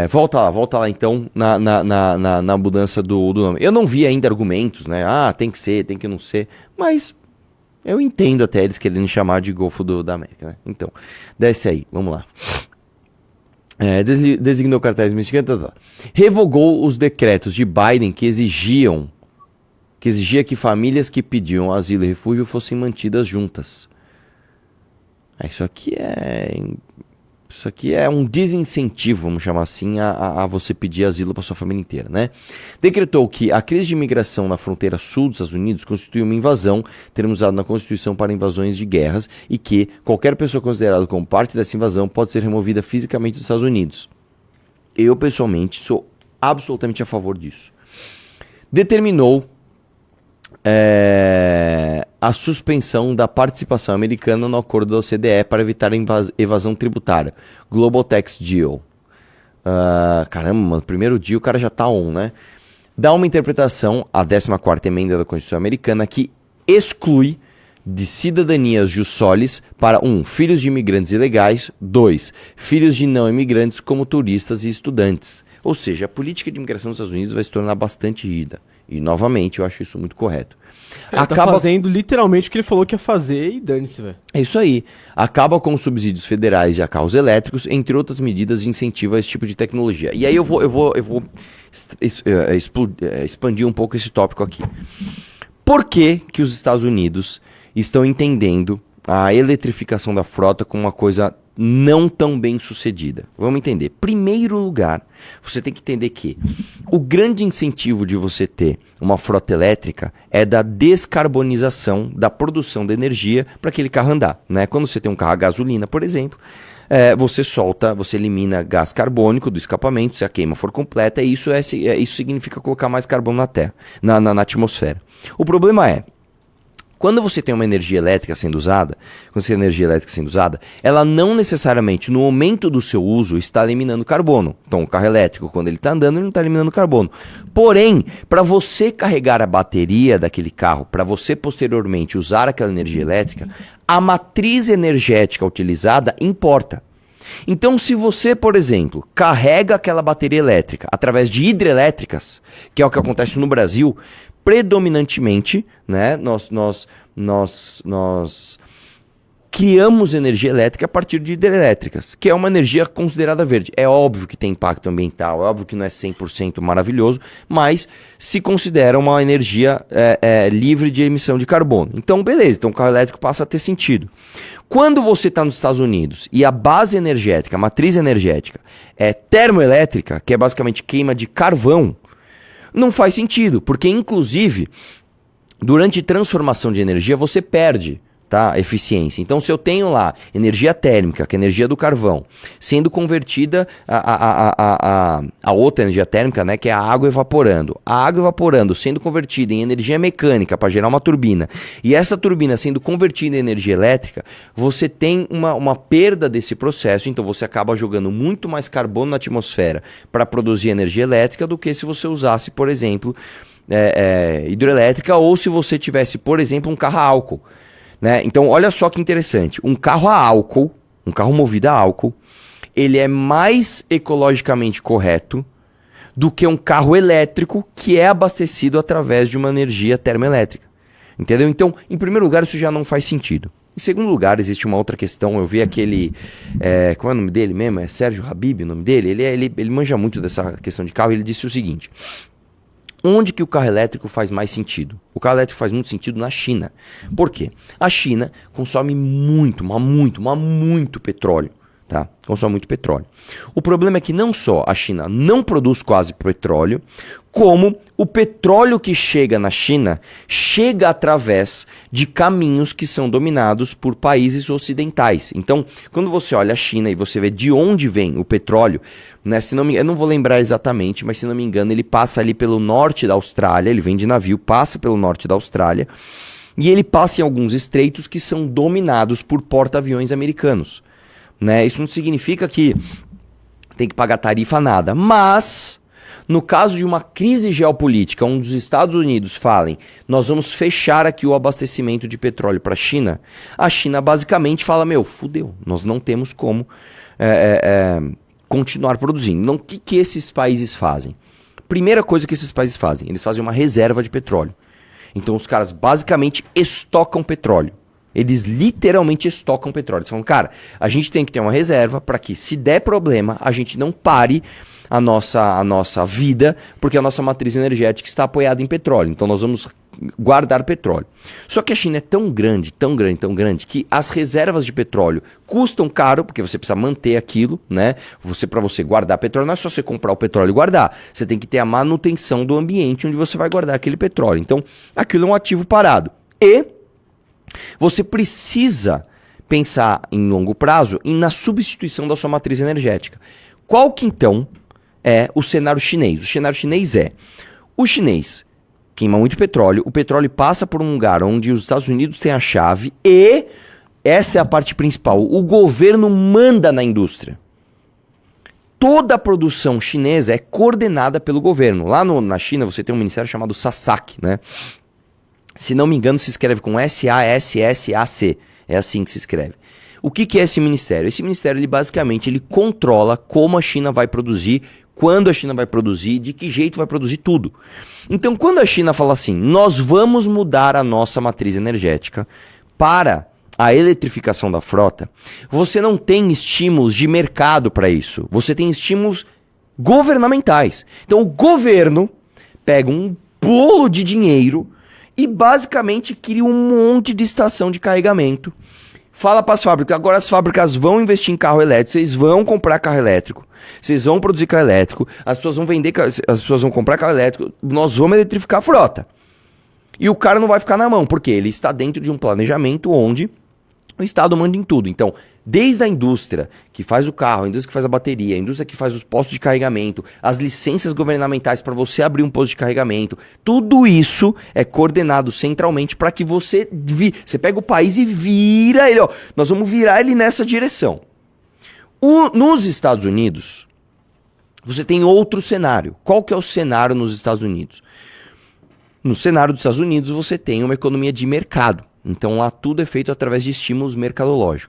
Volta lá então na mudança do nome. Eu não vi ainda argumentos, né? Ah, tem que ser, tem que não ser. Mas eu entendo até eles querendo chamar de Golfo da América, né? Então, desce aí, vamos lá. Designou cartéis mexicanos. Revogou os decretos de Biden que exigia que famílias que pediam asilo e refúgio fossem mantidas juntas. Isso aqui é um desincentivo, vamos chamar assim, a você pedir asilo para sua família inteira, né? Decretou que a crise de imigração na fronteira sul dos Estados Unidos constitui uma invasão, termos usado na Constituição para invasões de guerras, e que qualquer pessoa considerada como parte dessa invasão pode ser removida fisicamente dos Estados Unidos. Eu, pessoalmente, sou absolutamente a favor disso. Determinou a suspensão da participação americana no acordo da OCDE para evitar a evasão tributária. Global Tax Deal. Caramba, mano, primeiro dia o cara já tá né? Dá uma interpretação à 14ª emenda da Constituição americana que exclui de cidadanias jus solis para 1. Filhos de imigrantes ilegais, 2. Filhos de não imigrantes como turistas e estudantes. Ou seja, a política de imigração dos Estados Unidos vai se tornar bastante rígida. E, novamente, eu acho isso muito correto. Ele tá fazendo literalmente o que ele falou que ia fazer e dane-se, velho. É isso aí. Acaba com os subsídios federais a carros elétricos, entre outras medidas de incentivo a esse tipo de tecnologia. E aí eu vou expandir um pouco esse tópico aqui. Por que os Estados Unidos estão entendendo a eletrificação da frota como uma coisa não tão bem sucedida? Vamos entender. Primeiro lugar, você tem que entender que o grande incentivo de você ter uma frota elétrica é da descarbonização da produção de energia para aquele carro andar, né? Quando você tem um carro a gasolina, por exemplo, você elimina gás carbônico do escapamento, se a queima for completa, e isso significa colocar mais carbono na Terra, na atmosfera. O problema é, quando você tem uma energia elétrica sendo usada, ela não necessariamente, no momento do seu uso, está eliminando carbono. Então, o carro elétrico, quando ele está andando, ele não está eliminando carbono. Porém, para você carregar a bateria daquele carro, para você posteriormente usar aquela energia elétrica, a matriz energética utilizada importa. Então, se você, por exemplo, carrega aquela bateria elétrica através de hidrelétricas, que é o que acontece no Brasil, predominantemente, né, nós criamos energia elétrica a partir de hidrelétricas, que é uma energia considerada verde. É óbvio que tem impacto ambiental, é óbvio que não é 100% maravilhoso, mas se considera uma energia livre de emissão de carbono. Então, beleza, então o carro elétrico passa a ter sentido. Quando você está nos Estados Unidos e a base energética, a matriz energética é termoelétrica, que é basicamente queima de carvão, não faz sentido, porque inclusive durante transformação de energia você perde, tá, eficiência. Então, se eu tenho lá energia térmica, que é a energia do carvão, sendo convertida a outra energia térmica, né, que é a água evaporando. A água evaporando, sendo convertida em energia mecânica para gerar uma turbina, e essa turbina sendo convertida em energia elétrica, você tem uma perda desse processo, então você acaba jogando muito mais carbono na atmosfera para produzir energia elétrica do que se você usasse, por exemplo, hidroelétrica, ou se você tivesse, por exemplo, um carro a álcool. Né? Então, olha só que interessante. Um carro a álcool, um carro movido a álcool, ele é mais ecologicamente correto do que um carro elétrico que é abastecido através de uma energia termoelétrica. Entendeu? Então, em primeiro lugar, isso já não faz sentido. Em segundo lugar, existe uma outra questão. Eu vi aquele... como é o nome dele mesmo? É Sérgio Habib o nome dele? Ele manja muito dessa questão de carro. Ele disse o seguinte... Onde que o carro elétrico faz mais sentido? O carro elétrico faz muito sentido na China. Por quê? A China consome muito petróleo. Tá? Consome muito petróleo. O problema é que não só a China não produz quase petróleo, como o petróleo que chega na China chega através de caminhos que são dominados por países ocidentais. Então, quando você olha a China e você vê de onde vem o petróleo, né, eu não vou lembrar exatamente, mas se não me engano, ele passa ali pelo norte da Austrália, ele vem de navio, passa pelo norte da Austrália, e ele passa em alguns estreitos que são dominados por porta-aviões americanos. Né? Isso não significa que tem que pagar tarifa nada, mas no caso de uma crise geopolítica, onde os Estados Unidos falem, nós vamos fechar aqui o abastecimento de petróleo para a China basicamente fala, fudeu, nós não temos como continuar produzindo. Então, o que esses países fazem? Primeira coisa que esses países fazem, eles fazem uma reserva de petróleo. Então, os caras basicamente estocam petróleo. Eles literalmente estocam petróleo. Eles falam, cara, a gente tem que ter uma reserva para que, se der problema, a gente não pare a nossa vida, porque a nossa matriz energética está apoiada em petróleo. Então, nós vamos guardar petróleo. Só que a China é tão grande, tão grande, tão grande, que as reservas de petróleo custam caro, porque você precisa manter aquilo, né? Para você guardar petróleo, não é só você comprar o petróleo e guardar. Você tem que ter a manutenção do ambiente onde você vai guardar aquele petróleo. Então, aquilo é um ativo parado. E você precisa pensar em longo prazo na substituição da sua matriz energética. Qual que então é o cenário chinês? O cenário chinês é: o chinês queima muito petróleo, o petróleo passa por um lugar onde os Estados Unidos têm a chave e, essa é a parte principal, o governo manda na indústria. Toda a produção chinesa é coordenada pelo governo. Lá na China você tem um ministério chamado SASAC, né? Se não me engano, se escreve com SASSAC. É assim que se escreve. O que é esse ministério? Esse ministério, ele basicamente, ele controla como a China vai produzir, quando a China vai produzir, de que jeito vai produzir tudo. Então, quando a China fala assim, nós vamos mudar a nossa matriz energética para a eletrificação da frota, você não tem estímulos de mercado para isso. Você tem estímulos governamentais. Então, o governo pega um bolo de dinheiro e basicamente cria um monte de estação de carregamento. Fala para as fábricas, agora as fábricas vão investir em carro elétrico, vocês vão comprar carro elétrico, vocês vão produzir carro elétrico, as pessoas vão vender, as pessoas vão comprar carro elétrico, nós vamos eletrificar a frota. E o cara não vai ficar na mão, porque ele está dentro de um planejamento onde o Estado manda em tudo. Então, desde a indústria que faz o carro, a indústria que faz a bateria, a indústria que faz os postos de carregamento, as licenças governamentais para você abrir um posto de carregamento, tudo isso é coordenado centralmente para que você pega o país e vira ele, ó, nós vamos virar ele nessa direção. Nos Estados Unidos, você tem outro cenário. Qual que é o cenário nos Estados Unidos? No cenário dos Estados Unidos, você tem uma economia de mercado. Então lá tudo é feito através de estímulos mercadológicos.